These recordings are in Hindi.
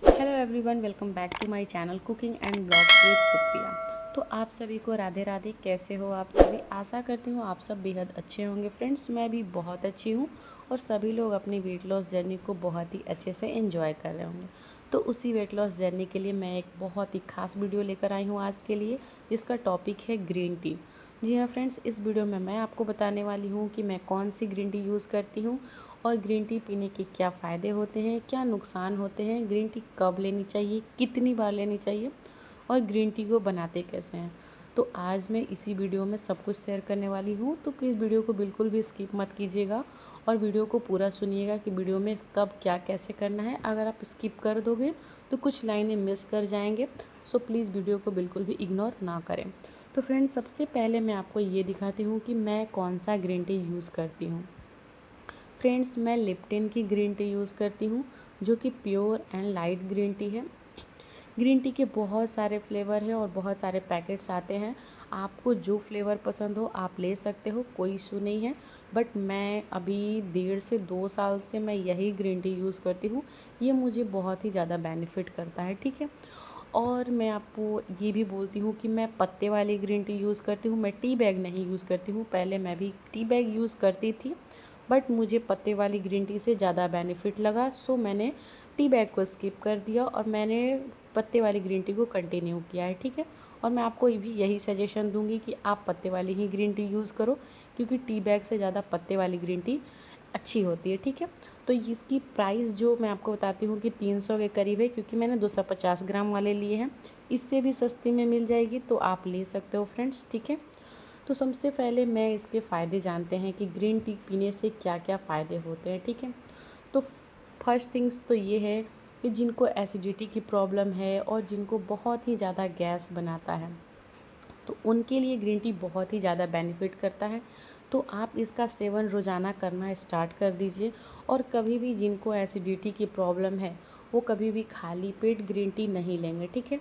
Hello everyone, welcome back to my channel cooking and blogs with Supriya. तो आप सभी को राधे राधे। कैसे हो आप सभी? आशा करती हूँ आप सब बेहद अच्छे होंगे। फ्रेंड्स, मैं भी बहुत अच्छी हूँ और सभी लोग अपनी वेट लॉस जर्नी को बहुत ही अच्छे से एंजॉय कर रहे होंगे। तो उसी वेट लॉस जर्नी के लिए मैं एक बहुत ही खास वीडियो लेकर आई हूँ आज के लिए, जिसका टॉपिक है ग्रीन टी। जी हाँ फ्रेंड्स, इस वीडियो में मैं आपको बताने वाली हूँ कि मैं कौन सी ग्रीन टी यूज़ करती हूँ और ग्रीन टी पीने के क्या फ़ायदे होते हैं, क्या नुकसान होते हैं, ग्रीन टी कब लेनी चाहिए, कितनी बार लेनी चाहिए और ग्रीन टी को बनाते कैसे हैं। तो आज मैं इसी वीडियो में सब कुछ शेयर करने वाली हूँ। तो प्लीज़ वीडियो को बिल्कुल भी स्किप मत कीजिएगा और वीडियो को पूरा सुनिएगा कि वीडियो में कब क्या कैसे करना है। अगर आप स्किप कर दोगे तो कुछ लाइनें मिस कर जाएंगे। सो प्लीज़ वीडियो को बिल्कुल भी इग्नोर ना करें। तो फ्रेंड्स, सबसे पहले मैं आपको ये दिखाती हूँ कि मैं कौन सा ग्रीन टी यूज़ करती हूँ। फ्रेंड्स, मैं लिप्टन की ग्रीन टी यूज़ करती हूँ, जो कि pure and light green tea है। ग्रीन टी के बहुत सारे फ्लेवर हैं और बहुत सारे पैकेट्स आते हैं। आपको जो फ्लेवर पसंद हो आप ले सकते हो, कोई इशू नहीं है। बट मैं अभी 1.5 से 2 साल से मैं यही ग्रीन टी यूज़ करती हूँ। ये मुझे बहुत ही ज़्यादा बेनिफिट करता है, ठीक है। और मैं आपको ये भी बोलती हूँ कि मैं पत्ते वाली ग्रीन टी यूज़ करती हूँ, मैं टी बैग नहीं यूज़ करती हूँ। पहले मैं भी टी बैग यूज़ करती थी, बट मुझे पत्ते वाली ग्रीन टी से ज़्यादा बेनिफिट लगा। सो मैंने टी बैग को स्किप कर दिया और मैंने पत्ते वाली ग्रीन टी को कंटिन्यू किया है, ठीक है। और मैं आपको भी यही सजेशन दूंगी कि आप पत्ते वाली ही ग्रीन टी यूज़ करो, क्योंकि टी बैग से ज़्यादा पत्ते वाली ग्रीन टी अच्छी होती है, ठीक है। तो इसकी प्राइस जो मैं आपको बताती हूँ कि 300 के करीब है, क्योंकि मैंने 250 ग्राम वाले लिए हैं। इससे भी सस्ती में मिल जाएगी, तो आप ले सकते हो फ्रेंड्स, ठीक है। तो सबसे पहले मैं इसके फ़ायदे जानते हैं कि ग्रीन टी पीने से क्या क्या फ़ायदे होते हैं, ठीक है। तो फर्स्ट थिंग्स तो ये है कि जिनको एसिडिटी की प्रॉब्लम है और जिनको बहुत ही ज़्यादा गैस बनाता है, तो उनके लिए ग्रीन टी बहुत ही ज़्यादा बेनिफिट करता है। तो आप इसका सेवन रोज़ाना करना स्टार्ट कर दीजिए। और कभी भी जिनको एसिडिटी की प्रॉब्लम है, वो कभी भी खाली पेट ग्रीन टी नहीं लेंगे, ठीक है।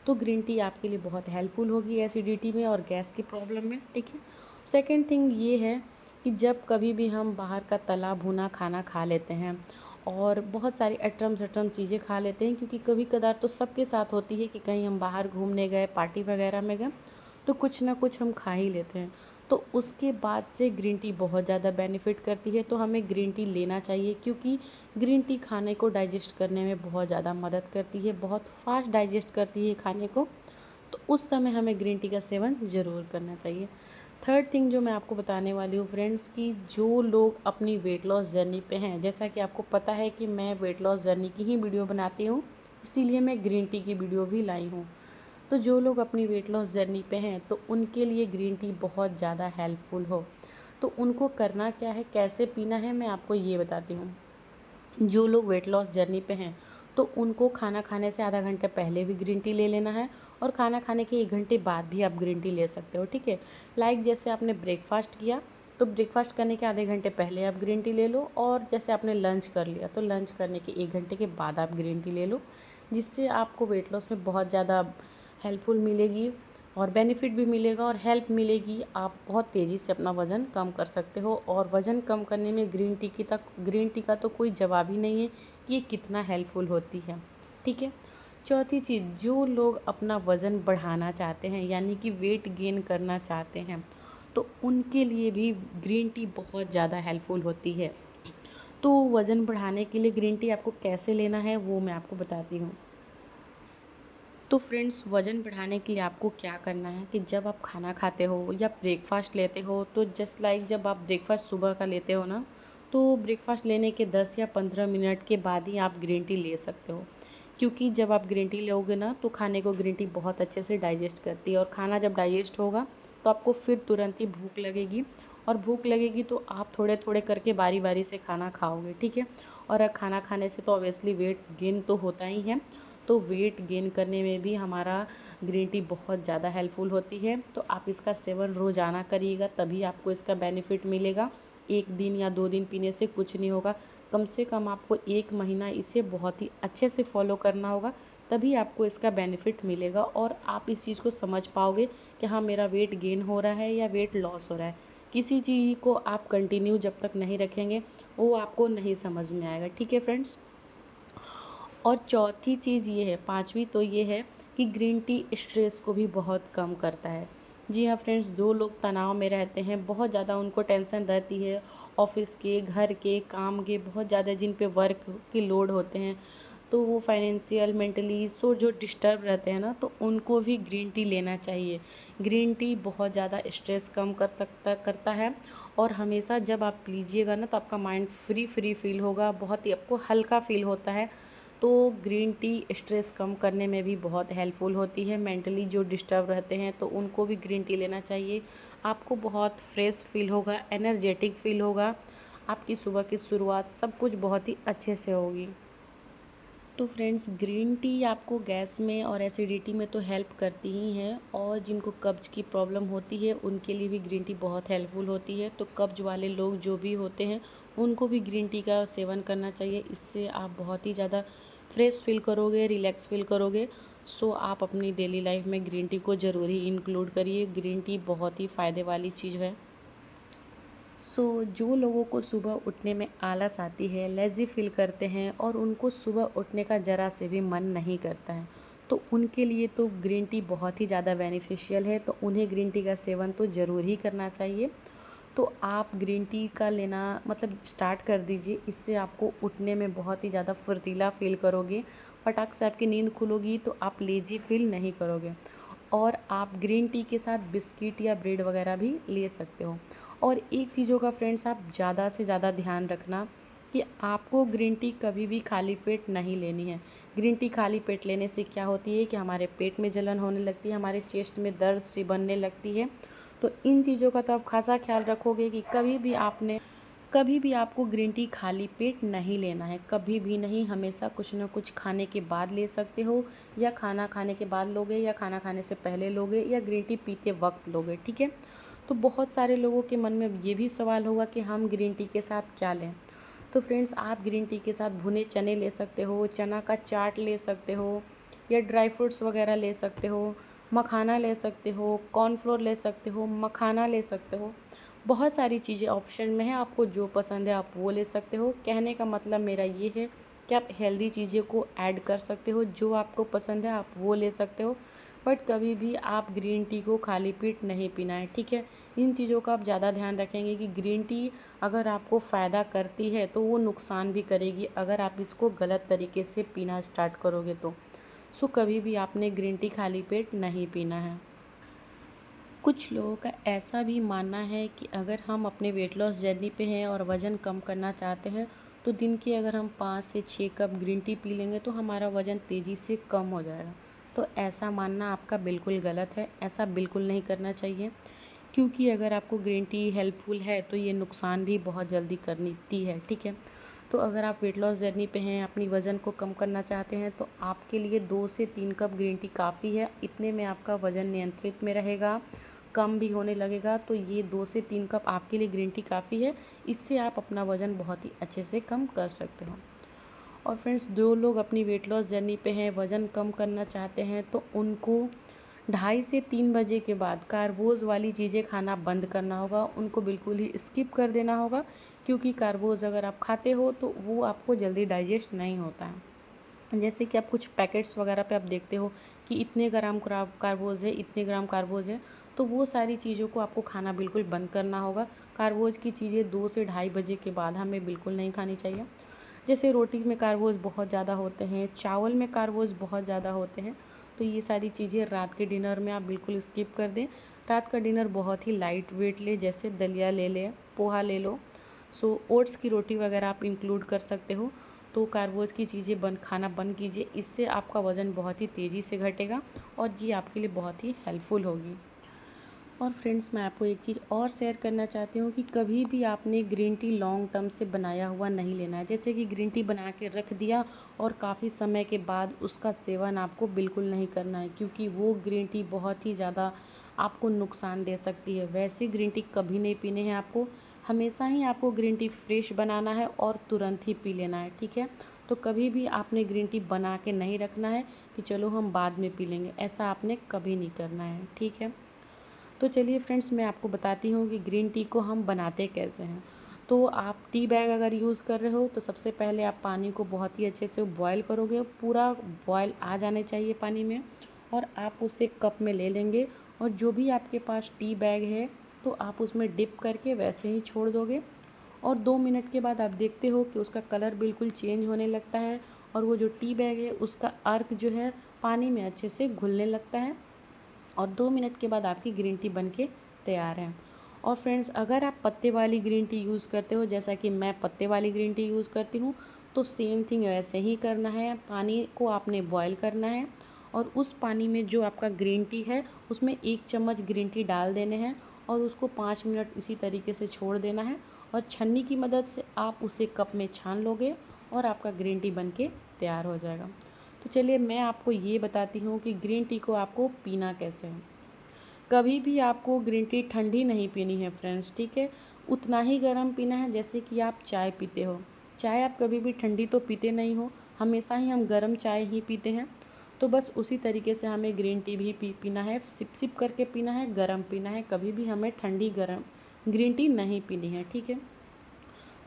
तो ग्रीन टी आपके लिए बहुत हेल्पफुल होगी एसिडिटी में और गैस की प्रॉब्लम में, ठीक है। सेकंड थिंग ये है कि जब कभी भी हम बाहर का तला भुना खाना खा लेते हैं और बहुत सारी अटरम सटरम चीज़ें खा लेते हैं, क्योंकि कभी कदार तो सबके साथ होती है कि कहीं हम बाहर घूमने गए, पार्टी वगैरह में गए, तो कुछ ना कुछ हम खा ही लेते हैं। तो उसके बाद से ग्रीन टी बहुत ज़्यादा बेनिफिट करती है, तो हमें ग्रीन टी लेना चाहिए, क्योंकि ग्रीन टी खाने को डाइजेस्ट करने में बहुत ज़्यादा मदद करती है, बहुत फास्ट डाइजेस्ट करती है खाने को। तो उस समय हमें ग्रीन टी का सेवन ज़रूर करना चाहिए। थर्ड थिंग जो मैं आपको बताने वाली हूँ फ्रेंड्स, कि जो लोग अपनी वेट लॉस जर्नी पे हैं, जैसा कि आपको पता है कि मैं वेट लॉस जर्नी की ही वीडियो बनाती हूँ, इसीलिए मैं ग्रीन टी की वीडियो भी लाई हूँ। तो जो लोग अपनी वेट लॉस जर्नी पे हैं, तो उनके लिए ग्रीन टी बहुत ज़्यादा हेल्पफुल हो। तो उनको करना क्या है, कैसे पीना है, मैं आपको ये बताती हूँ। जो लोग वेट लॉस जर्नी पे हैं, तो उनको खाना खाने से आधा घंटे पहले भी ग्रीन टी ले लेना है और खाना खाने के 1 घंटे बाद भी आप ग्रीन टी ले सकते हो, ठीक है। लाइक जैसे आपने ब्रेकफास्ट किया, तो ब्रेकफास्ट करने के आधे घंटे पहले आप ग्रीन टी ले लो, और जैसे आपने लंच कर लिया तो लंच करने के 1 घंटे के बाद आप ग्रीन टी ले लो। जिससे आपको वेट लॉस में बहुत ज़्यादा हेल्पफुल मिलेगी और बेनिफिट भी मिलेगा और हेल्प मिलेगी। आप बहुत तेज़ी से अपना वज़न कम कर सकते हो, और वज़न कम करने में ग्रीन टी का तो कोई जवाब ही नहीं है कि ये कितना हेल्पफुल होती है, ठीक है। चौथी चीज़, जो लोग अपना वज़न बढ़ाना चाहते हैं, यानी कि वेट गेन करना चाहते हैं, तो उनके लिए भी ग्रीन टी बहुत ज़्यादा हेल्पफुल होती है। तो वज़न बढ़ाने के लिए ग्रीन टी आपको कैसे लेना है वो मैं आपको बताती हूँ। तो फ्रेंड्स, वज़न बढ़ाने के लिए आपको क्या करना है कि जब आप खाना खाते हो या ब्रेकफास्ट लेते हो, तो जस्ट लाइक जब आप ब्रेकफास्ट सुबह का लेते हो ना, तो ब्रेकफास्ट लेने के 10 या 15 मिनट के बाद ही आप ग्रीन टी ले सकते हो। क्योंकि जब आप ग्रीन टी लोगे ना, तो खाने को ग्रीन टी बहुत अच्छे से डाइजेस्ट करती है, और खाना जब डाइजेस्ट होगा तो आपको फिर तुरंत ही भूख लगेगी, और भूख लगेगी तो आप थोड़े थोड़े करके बारी बारी से खाना खाओगे, ठीक है। और खाना खाने से तो ऑब्वियसली वेट गेन तो होता ही है। तो वेट गेन करने में भी हमारा ग्रीन टी बहुत ज़्यादा हेल्पफुल होती है। तो आप इसका सेवन रोज़ाना करिएगा, तभी आपको इसका बेनिफिट मिलेगा। 1 दिन या 2 दिन पीने से कुछ नहीं होगा, कम से कम आपको 1 महीना इसे बहुत ही अच्छे से फॉलो करना होगा, तभी आपको इसका बेनिफिट मिलेगा और आप इस चीज़ को समझ पाओगे कि हाँ, मेरा वेट गेन हो रहा है या वेट लॉस हो रहा है। किसी चीज़ को आप कंटिन्यू जब तक नहीं रखेंगे, वो आपको नहीं समझ में आएगा, ठीक है फ्रेंड्स। और चौथी चीज़ ये है, पाँचवीं तो ये है कि ग्रीन टी स्ट्रेस को भी बहुत कम करता है। जी हाँ फ्रेंड्स, जो लोग तनाव में रहते हैं, बहुत ज़्यादा उनको टेंशन रहती है, ऑफ़िस के, घर के, काम के, बहुत ज़्यादा जिन पे वर्क की लोड होते हैं, तो वो फाइनेंशियल, मेंटली जो डिस्टर्ब रहते हैं ना, तो उनको भी ग्रीन टी लेना चाहिए। ग्रीन टी बहुत ज़्यादा स्ट्रेस कम करता है, और हमेशा जब आप लीजिएगा ना, तो आपका माइंड फ्री फील होगा, बहुत ही आपको हल्का फील होता है। तो ग्रीन टी स्ट्रेस कम करने में भी बहुत हेल्पफुल होती है। मेंटली जो डिस्टर्ब रहते हैं, तो उनको भी ग्रीन टी लेना चाहिए। आपको बहुत फ्रेश फील होगा, एनर्जेटिक फील होगा, आपकी सुबह की शुरुआत सब कुछ बहुत ही अच्छे से होगी। तो फ्रेंड्स, ग्रीन टी आपको गैस में और एसिडिटी में तो हेल्प करती ही है, और जिनको कब्ज़ की प्रॉब्लम होती है उनके लिए भी ग्रीन टी बहुत हेल्पफुल होती है। तो कब्ज़ वाले लोग जो भी होते हैं, उनको भी ग्रीन टी का सेवन करना चाहिए। इससे आप बहुत ही ज़्यादा फ्रेश फील करोगे, रिलैक्स फील करोगे। सो आप अपनी डेली लाइफ में ग्रीन टी को ज़रूर ही इंक्लूड करिए। ग्रीन टी बहुत ही फ़ायदे वाली चीज़ है। जो लोगों को सुबह उठने में आलस आती है, लेज़ी फ़ील करते हैं, और उनको सुबह उठने का ज़रा से भी मन नहीं करता है, तो उनके लिए तो ग्रीन टी बहुत ही ज़्यादा बेनिफिशियल है। तो उन्हें ग्रीन टी का सेवन तो ज़रूर ही करना चाहिए। तो आप ग्रीन टी का लेना मतलब स्टार्ट कर दीजिए। इससे आपको उठने में बहुत ही ज़्यादा फुर्तीला फ़ील करोगे। फटाक से आपकी नींद खुलेगी, तो आप लेज़ी फ़ील नहीं करोगे। और आप ग्रीन टी के साथ बिस्किट या ब्रेड वगैरह भी ले सकते हो। और एक चीज़ों का फ्रेंड्स आप ज़्यादा से ज़्यादा ध्यान रखना कि आपको ग्रीन टी कभी भी खाली पेट नहीं लेनी है। ग्रीन टी खाली पेट लेने से क्या होती है कि हमारे पेट में जलन होने लगती है, हमारे चेस्ट में दर्द सी बनने लगती है। तो इन चीज़ों का तो आप खासा ख्याल रखोगे कि कभी भी आपको ग्रीन टी खाली पेट नहीं लेना है, कभी भी नहीं। हमेशा कुछ ना कुछ खाने के बाद ले सकते हो, या खाना खाने के बाद लोगे, या खाना खाने से पहले लोगे, या ग्रीन टी पीते वक्त लोगे, ठीक है। तो बहुत सारे लोगों के मन में ये भी सवाल होगा कि हम ग्रीन टी के साथ क्या लें। तो फ्रेंड्स, आप ग्रीन टी के साथ भुने चने ले सकते हो, चना का चाट ले सकते हो, या ड्राई फ्रूट्स वगैरह ले सकते हो, मखाना ले सकते हो, कॉर्नफ्लोर ले सकते हो, मखाना ले सकते हो। बहुत सारी चीज़ें ऑप्शन में है, आपको जो पसंद है आप वो ले सकते हो। कहने का मतलब मेरा ये है कि आप हेल्दी चीज़ें को ऐड कर सकते हो, जो आपको पसंद है आप वो ले सकते हो। बट कभी भी आप ग्रीन टी को खाली पेट नहीं पीना है, ठीक है। इन चीज़ों का आप ज़्यादा ध्यान रखेंगे कि ग्रीन टी अगर आपको फ़ायदा करती है, तो वो नुकसान भी करेगी अगर आप इसको गलत तरीके से पीना स्टार्ट करोगे तो। कभी भी आपने ग्रीन टी खाली पेट नहीं पीना है। कुछ लोगों का ऐसा भी मानना है कि अगर हम अपने वेट लॉस जर्नी पे हैं और वज़न कम करना चाहते हैं, तो दिन के अगर हम 5 से 6 कप ग्रीन टी पी लेंगे, तो हमारा वज़न तेज़ी से कम हो जाएगा। तो ऐसा मानना आपका बिल्कुल गलत है, ऐसा बिल्कुल नहीं करना चाहिए। क्योंकि अगर आपको ग्रीन टी हेल्पफुल है, तो ये नुकसान भी बहुत जल्दी करती है, ठीक है। तो अगर आप वेट लॉस जर्नी पे हैं, अपनी वज़न को कम करना चाहते हैं, तो आपके लिए 2 से 3 कप ग्रीन टी काफ़ी है। इतने में आपका वज़न नियंत्रित में रहेगा, कम भी होने लगेगा। तो ये 2 से 3 कप आपके लिए ग्रीन टी काफ़ी है। इससे आप अपना वज़न बहुत ही अच्छे से कम कर सकते हो। और फ्रेंड्स, जो लोग अपनी वेट लॉस जर्नी पे हैं, वज़न कम करना चाहते हैं, तो उनको 2:30 से 3 बजे के बाद कार्बोज़ वाली चीज़ें खाना बंद करना होगा। उनको बिल्कुल ही स्किप कर देना होगा, क्योंकि कार्बोज़ अगर आप खाते हो, तो वो आपको जल्दी डाइजेस्ट नहीं होता है। जैसे कि आप कुछ पैकेट्स वगैरह पे आप देखते हो कि इतने ग्राम कार्बोज़ है, इतने ग्राम कार्बोज़ है, तो वो सारी चीज़ों को आपको खाना बिल्कुल बंद करना होगा। कार्बोज़ की चीज़ें 2 से ढाई बजे के बाद हमें बिल्कुल नहीं खानी चाहिए। जैसे रोटी में कार्बोज़ बहुत ज़्यादा होते हैं, चावल में कार्बोज़ बहुत ज़्यादा होते हैं, तो ये सारी चीज़ें रात के डिनर में आप बिल्कुल स्किप कर दें। रात का डिनर बहुत ही लाइट वेट लें, जैसे दलिया ले लें, पोहा ले लो। ओट्स की रोटी वगैरह आप इंक्लूड कर सकते हो। तो कार्बोज़ की चीज़ें खाना बंद कीजिए। इससे आपका वज़न बहुत ही तेज़ी से घटेगा, और ये आपके लिए बहुत ही हेल्पफुल होगी। और फ्रेंड्स, मैं आपको एक चीज़ और शेयर करना चाहती हूँ कि कभी भी आपने ग्रीन टी लॉन्ग टर्म से बनाया हुआ नहीं लेना है। जैसे कि ग्रीन टी बना के रख दिया, और काफ़ी समय के बाद उसका सेवन आपको बिल्कुल नहीं करना है, क्योंकि वो ग्रीन टी बहुत ही ज़्यादा आपको नुकसान दे सकती है। वैसे ग्रीन टी कभी नहीं पीने हैं आपको। हमेशा ही आपको ग्रीन टी फ्रेश बनाना है और तुरंत ही पी लेना है, ठीक है। तो कभी भी आपने ग्रीन टी बना के नहीं रखना है कि चलो हम बाद में पी लेंगे, ऐसा आपने कभी नहीं करना है, ठीक है। तो चलिए फ्रेंड्स, मैं आपको बताती हूँ कि ग्रीन टी को हम बनाते कैसे हैं। तो आप टी बैग अगर यूज़ कर रहे हो तो सबसे पहले आप पानी को बहुत ही अच्छे से बॉयल करोगे, पूरा बॉयल आ जाने चाहिए पानी में, और आप उसे कप में ले लेंगे। और जो भी आपके पास टी बैग है तो आप उसमें डिप करके वैसे ही छोड़ दोगे, और 2 मिनट के बाद आप देखते हो कि उसका कलर बिल्कुल चेंज होने लगता है, और वो जो टी बैग है उसका अर्क जो है पानी में अच्छे से घुलने लगता है, और 2 मिनट के बाद आपकी ग्रीन टी बनके तैयार है। और फ्रेंड्स, अगर आप पत्ते वाली ग्रीन टी यूज़ करते हो, जैसा कि मैं पत्ते वाली ग्रीन टी यूज़ करती हूँ, तो सेम थिंग वैसे ही करना है। पानी को आपने बॉयल करना है, और उस पानी में जो आपका ग्रीन टी है उसमें 1 चम्मच ग्रीन टी डाल देने हैं, और उसको 5 मिनट इसी तरीके से छोड़ देना है, और छन्नी की मदद से आप उसे कप में छान लोगे और आपका ग्रीन टी बनके तैयार हो जाएगा। तो चलिए मैं आपको ये बताती हूँ कि ग्रीन टी को आपको पीना कैसे है। कभी भी आपको ग्रीन टी ठंडी नहीं पीनी है फ्रेंड्स, ठीक है। उतना ही गर्म पीना है जैसे कि आप चाय पीते हो। चाय आप कभी भी ठंडी तो पीते नहीं हो, हमेशा ही हम गर्म चाय ही पीते हैं। तो बस उसी तरीके से हमें ग्रीन टी भी पीना है, सिप सिप करके पीना है, गर्म पीना है, कभी भी हमें ठंडी गर्म ग्रीन टी नहीं पीनी है, ठीक है।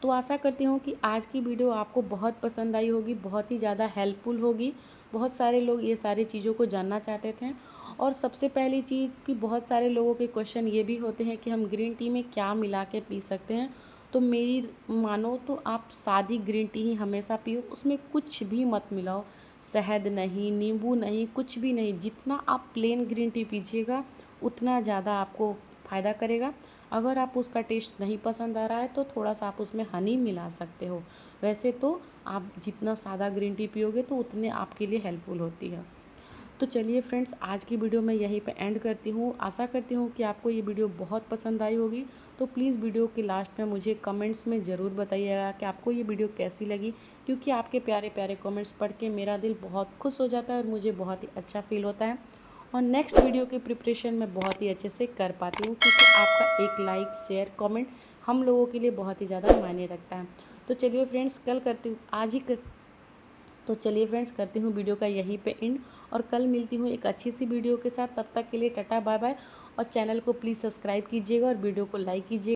तो आशा करती हूँ कि आज की वीडियो आपको बहुत पसंद आई होगी, बहुत ही ज़्यादा हेल्पफुल होगी। बहुत सारे लोग ये सारी चीज़ों को जानना चाहते थे। और सबसे पहली चीज़ कि बहुत सारे लोगों के क्वेश्चन ये भी होते हैं कि हम ग्रीन टी में क्या मिला के पी सकते हैं। तो मेरी मानो तो आप सादी ग्रीन टी ही हमेशा पियो, उसमें कुछ भी मत मिलाओ, शहद नहीं, नींबू नहीं, कुछ भी नहीं। जितना आप प्लेन ग्रीन टी पीजिएगा उतना ज़्यादा आपको फ़ायदा करेगा। अगर आप उसका टेस्ट नहीं पसंद आ रहा है तो थोड़ा सा आप उसमें हनी मिला सकते हो। वैसे तो आप जितना सादा ग्रीन टी पियोगे तो उतने आपके लिए हेल्पफुल होती है। तो चलिए फ्रेंड्स, आज की वीडियो मैं यहीं पे एंड करती हूँ। आशा करती हूँ कि आपको ये वीडियो बहुत पसंद आई होगी। तो प्लीज़ वीडियो के लास्ट में मुझे कमेंट्स में ज़रूर बताइएगा कि आपको ये वीडियो कैसी लगी, क्योंकि आपके प्यारे प्यारे कमेंट्स पढ़ के मेरा दिल बहुत खुश हो जाता है और मुझे बहुत ही अच्छा फील होता है। और नेक्स्ट वीडियो की प्रिपरेशन मैं बहुत ही अच्छे से कर पाती हूँ, क्योंकि आपका एक लाइक शेयर कमेंट हम लोगों के लिए बहुत ही ज़्यादा मायने रखता है। तो चलिए फ्रेंड्स, कल करती हूँ आज ही कर तो चलिए फ्रेंड्स, करती हूँ वीडियो का यहीं पे एंड, और कल मिलती हूँ एक अच्छी सी वीडियो के साथ। तब तक के लिए टाटा बाय बाय, और चैनल को प्लीज़ सब्सक्राइब कीजिएगा और वीडियो को लाइक कीजिएगा।